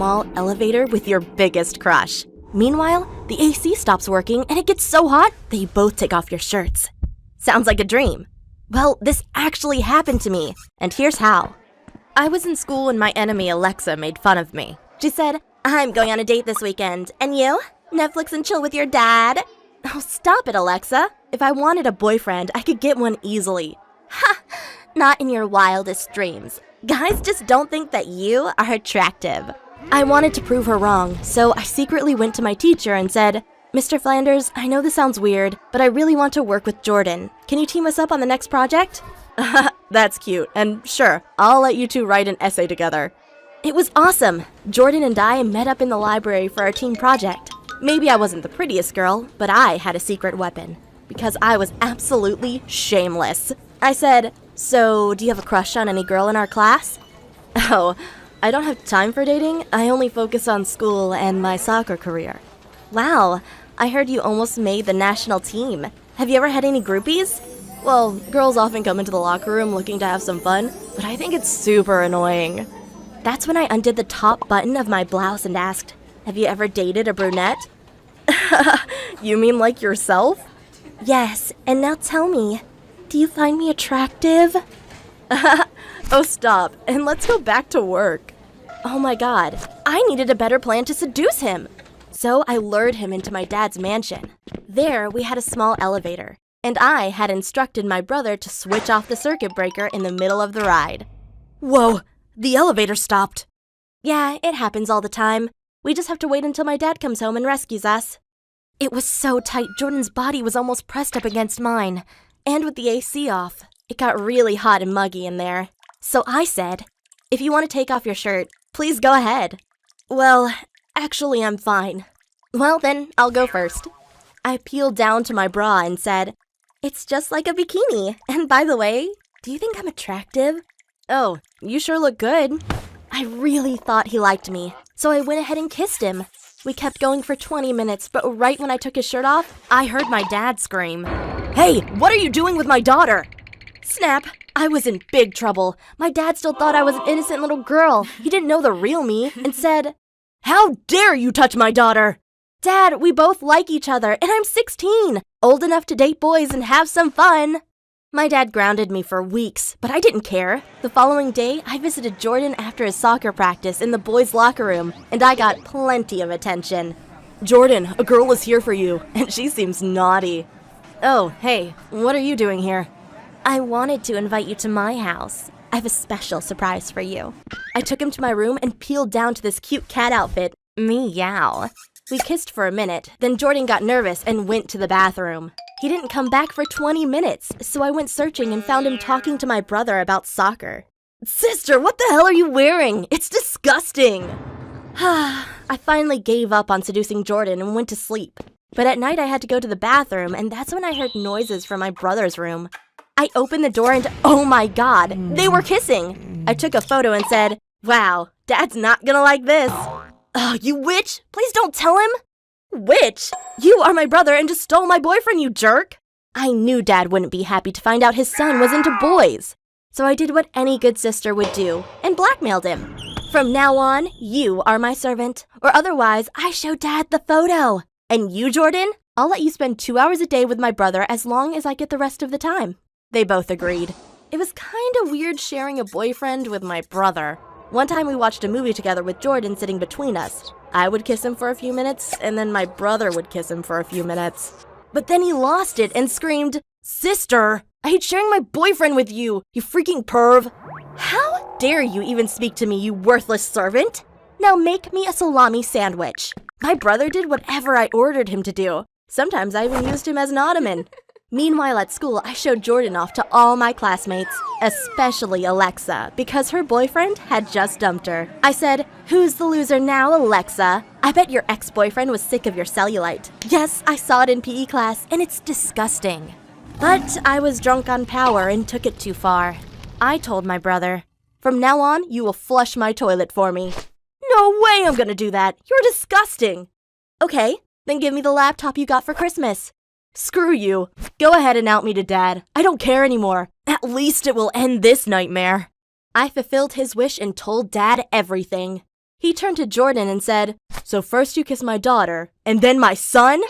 small elevator with your biggest crush. Meanwhile, the AC stops working and it gets so hot that you both take off your shirts. Sounds like a dream. Well, this actually happened to me, and here's how. I was in school when my enemy Alexa made fun of me. She said, "I'm going on a date this weekend, and you? Netflix and chill with your dad?" Oh, stop it, Alexa. If I wanted a boyfriend, I could get one easily. Ha! Not in your wildest dreams. Guys just don't think that you are attractive. I wanted to prove her wrong, so I secretly went to my teacher and said, "Mr. Flanders, I know this sounds weird, but I really want to work with Jordan. Can you team us up on the next project?" That's cute, and sure, I'll let you two write an essay together. It was awesome. Jordan and I met up in the library for our team project. Maybe I wasn't the prettiest girl, but I had a secret weapon, because I was absolutely shameless. I said, "So, do you have a crush on any girl in our class?" "Oh, I don't have time for dating. I only focus on school and my soccer career." "Wow, I heard you almost made the national team. Have you ever had any groupies?" "Well, girls often come into the locker room looking to have some fun, but I think it's super annoying." That's when I undid the top button of my blouse and asked, "Have you ever dated a brunette?" "You mean like yourself?" "Yes, and now tell me, do you find me attractive?" Oh, stop, and let's go back to work. Oh my god, I needed a better plan to seduce him. So I lured him into my dad's mansion. There, we had a small elevator, and I had instructed my brother to switch off the circuit breaker in the middle of the ride. Whoa, the elevator stopped. Yeah, it happens all the time. We just have to wait until my dad comes home and rescues us. It was so tight, Jordan's body was almost pressed up against mine. And with the AC off, it got really hot and muggy in there. So I said, "If you want to take off your shirt, please go ahead." "Well, actually, I'm fine." "Well, then, I'll go first." I peeled down to my bra and said, "It's just like a bikini. And by the way, do you think I'm attractive?" "Oh, you sure look good." I really thought he liked me, so I went ahead and kissed him. We kept going for 20 minutes, but right when I took his shirt off, I heard my dad scream, "Hey, what are you doing with my daughter?" Snap! I was in big trouble. My dad still thought I was an innocent little girl. He didn't know the real me and said, "How dare you touch my daughter?" "Dad, we both like each other, and I'm 16, old enough to date boys and have some fun." My dad grounded me for weeks, but I didn't care. The following day, I visited Jordan after his soccer practice in the boys' locker room, and I got plenty of attention. "Jordan, a girl is here for you, and she seems naughty." "Oh, hey, what are you doing here?" "I wanted to invite you to my house. I have a special surprise for you." I took him to my room and peeled down to this cute cat outfit. Meow. We kissed for a minute, then Jordan got nervous and went to the bathroom. He didn't come back for 20 minutes, so I went searching and found him talking to my brother about soccer. "Sister, what the hell are you wearing? It's disgusting!" I finally gave up on seducing Jordan and went to sleep. But at night I had to go to the bathroom, and that's when I heard noises from my brother's room. I opened the door and oh my god, they were kissing! I took a photo and said, "Wow, Dad's not gonna like this." "Oh, you witch! Please don't tell him!" "Witch? You are my brother and just stole my boyfriend, you jerk!" I knew Dad wouldn't be happy to find out his son was into boys. So I did what any good sister would do and blackmailed him. "From now on, you are my servant, or otherwise I show Dad the photo. And you, Jordan, I'll let you spend 2 hours a day with my brother as long as I get the rest of the time." They both agreed. It was kind of weird sharing a boyfriend with my brother. One time we watched a movie together with Jordan sitting between us. I would kiss him for a few minutes, and then my brother would kiss him for a few minutes. But then he lost it and screamed, "Sister, I hate sharing my boyfriend with you, you freaking perv." "How dare you even speak to me, you worthless servant? Now make me a salami sandwich." My brother did whatever I ordered him to do. Sometimes I even used him as an ottoman. Meanwhile at school, I showed Jordan off to all my classmates, especially Alexa, because her boyfriend had just dumped her. I said, "Who's the loser now, Alexa? I bet your ex-boyfriend was sick of your cellulite." Yes, I saw it in PE class, and it's disgusting. But I was drunk on power and took it too far. I told my brother, "From now on, you will flush my toilet for me." "No way I'm gonna do that. You're disgusting." "Okay, then give me the laptop you got for Christmas." "Screw you. Go ahead and out me to Dad. I don't care anymore. At least it will end this nightmare." I fulfilled his wish and told Dad everything. He turned to Jordan and said, "So first you kiss my daughter, and then my son?"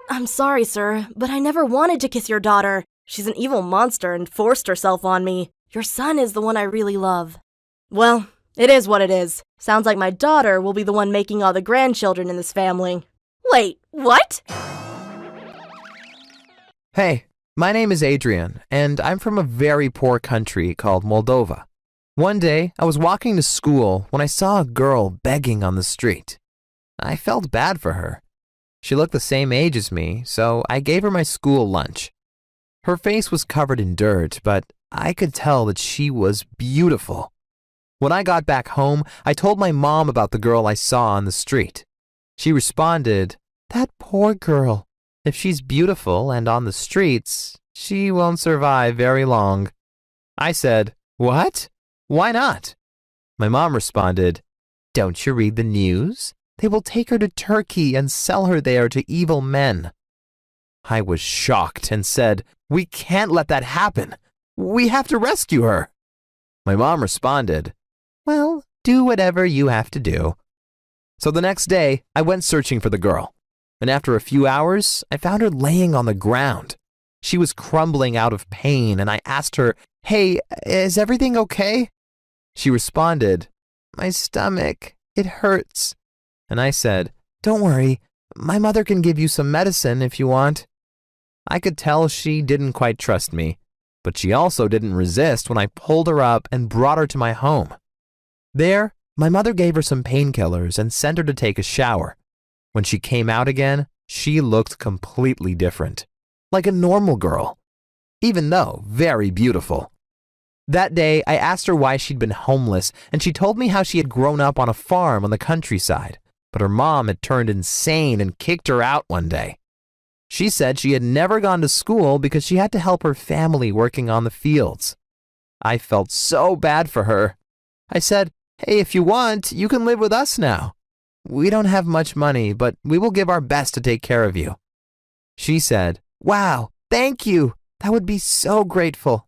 "I'm sorry, sir, but I never wanted to kiss your daughter. She's an evil monster and forced herself on me. Your son is the one I really love." "Well, it is what it is. Sounds like my daughter will be the one making all the grandchildren in this family." "Wait, what?" Hey, my name is Adrian, and I'm from a very poor country called Moldova. One day, I was walking to school when I saw a girl begging on the street. I felt bad for her. She looked the same age as me, so I gave her my school lunch. Her face was covered in dirt, but I could tell that she was beautiful. When I got back home, I told my mom about the girl I saw on the street. She responded, "That poor girl. If she's beautiful and on the streets, she won't survive very long." I said, "What? Why not?" My mom responded, "Don't you read the news? They will take her to Turkey and sell her there to evil men." I was shocked and said, "We can't let that happen. We have to rescue her." My mom responded, "Well, do whatever you have to do." So the next day, I went searching for the girl. And after a few hours, I found her laying on the ground. She was crumbling out of pain, and I asked her, "Hey, is everything okay?" She responded, "My stomach, it hurts." And I said, "Don't worry, my mother can give you some medicine if you want." I could tell she didn't quite trust me, but she also didn't resist when I pulled her up and brought her to my home. There, my mother gave her some painkillers and sent her to take a shower. When she came out again, she looked completely different, like a normal girl, even though very beautiful. That day, I asked her why she'd been homeless, and she told me how she had grown up on a farm on the countryside, but her mom had turned insane and kicked her out one day. She said she had never gone to school because she had to help her family working on the fields. I felt so bad for her. I said, "Hey, if you want, you can live with us now. We don't have much money, but we will give our best to take care of you." She said, "Wow, thank you. That would be so grateful."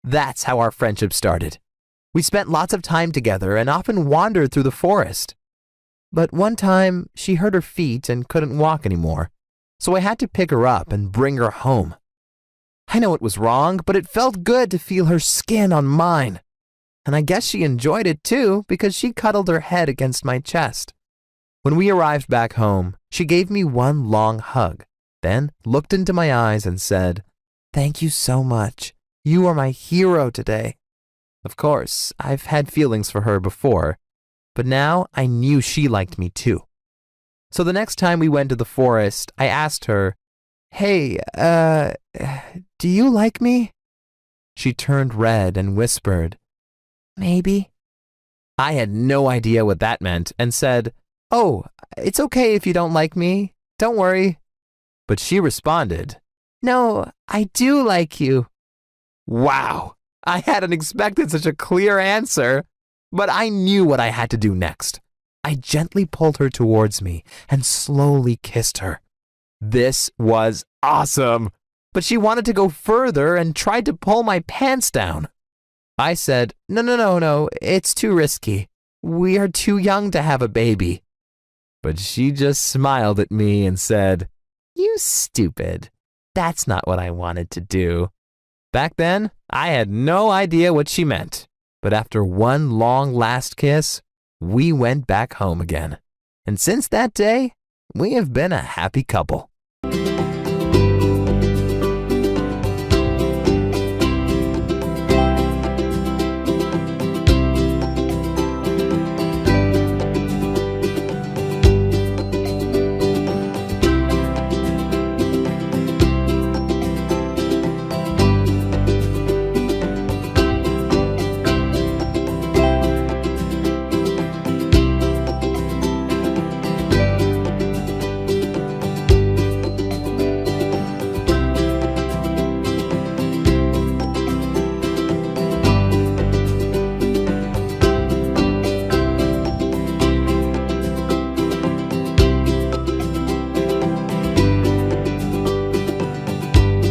That's how our friendship started. We spent lots of time together and often wandered through the forest. But one time, she hurt her feet and couldn't walk anymore, so I had to pick her up and bring her home. I know it was wrong, but it felt good to feel her skin on mine. And I guess she enjoyed it too because she cuddled her head against my chest. When we arrived back home, she gave me one long hug, then looked into my eyes and said, "Thank you so much. You are my hero today." Of course, I've had feelings for her before, but now I knew she liked me too. So the next time we went to the forest, I asked her, "Hey, do you like me?" She turned red and whispered, "Maybe." I had no idea what that meant and said, "Oh, it's okay if you don't like me. Don't worry." But she responded, "No, I do like you." Wow, I hadn't expected such a clear answer, but I knew what I had to do next. I gently pulled her towards me and slowly kissed her. This was awesome, but she wanted to go further and tried to pull my pants down. I said, No, it's too risky. We are too young to have a baby." But she just smiled at me and said, "You stupid. That's not what I wanted to do." Back then, I had no idea what she meant, but after one long last kiss, we went back home again. And since that day, we have been a happy couple.